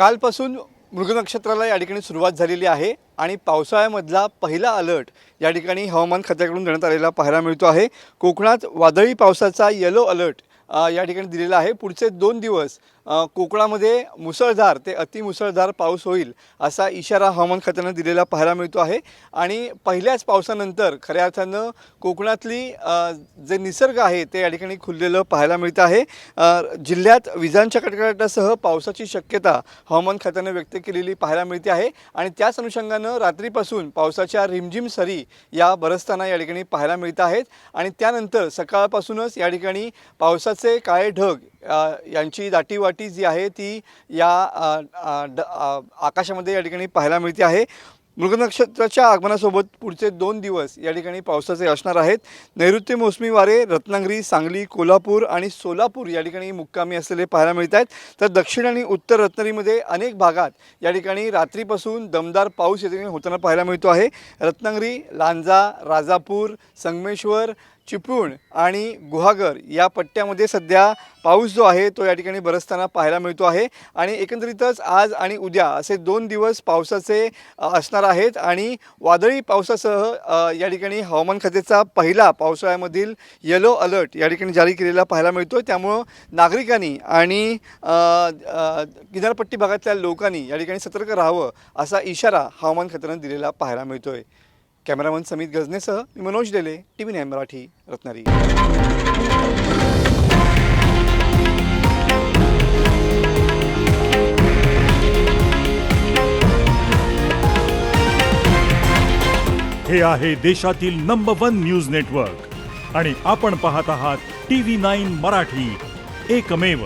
कालपासून मृग नक्षत्राला या ठिकाणी सुरुवात झालेली आहे आणि पावसाळ्यामधला पहिला अलर्ट या ठिकाणी हवामान खात्याकडून देण्यात आलेला पाहायला मिळतो आहे। कोकणात वादळी पावसाचा येलो अलर्ट या ठिकाणी दिलेला आहे। पुढचे 2 दिवस कोकणामध्ये मुसळधार ते अतिमुसळधार पाऊस होईल असा इशारा हवामान खात्याने दिलेला पाहायला मिळतो आहे। आणि पहिल्याच पावसानंतर खऱ्या अर्थानं कोकणातली जे निसर्ग आहे ते या ठिकाणी खुललेलं पाहायला मिळतं आहे। जिल्ह्यात विजांच्या कडकडाटासह पावसाची शक्यता हवामान खात्याने व्यक्त केलेली पाहायला मिळते आहे आणि त्याच अनुषंगानं रात्रीपासून पावसाच्या रिमझिम सरी या बरसताना या ठिकाणी पाहायला मिळत आहेत आणि त्यानंतर सकाळपासूनच या ठिकाणी पावसाचे काळे ढग यांची दाटीवाटी जी आहे ती या आकाशामध्ये या ठिकाणी पाहायला मिळते आहे। मृग नक्षत्राच्या आगमनासोबत पुढचे 2 दिवस या ठिकाणी पावसाचे असणार आहेत। नैऋत्य मोसमी वारे रत्नागिरी, सांगली, कोल्हापूर आणि सोलापूर या ठिकाणी मुक्कामी असलेले पाहायला मिळत आहेत। तर दक्षिण आणि उत्तर रत्नागिरीमध्ये अनेक भागात या ठिकाणी रात्रीपासून दमदार पाऊस या ठिकाणी होताना पाहायला मिळतो आहे। रत्नागिरी, लांजा, राजापूर, संगमेश्वर, चिपळूण आणि गुहागर या पट्ट्यामध्ये सध्या पाऊस जो आहे तो या ठिकाणी बरसताना पाहायला मिळतो आहे आणि एकंदरीतच आज आणि उद्या असे 2 दिवस पावसाचे असणार आहेत आणि वादळी पावसासह या ठिकाणी हवामान खात्याचा पहिला पावसाळ्यामधील येलो अलर्ट या ठिकाणी जारी केलेला पाहायला मिळतो। त्यामुळे नागरिकांनी आणि किनारपट्टी भागातल्या लोकांनी या ठिकाणी सतर्क राहावं असा इशारा हवामान खात्याने दिलेला पाहायला मिळतोय। कॅमेरामन समित गजनेसह मी मनोज डेले, TV9 मराठी, रत्नागिरी। हे आहे देशातील नंबर 1 न्यूज नेटवर्क आणि आपण पाहत आहात TV9 मराठी, एकमेव।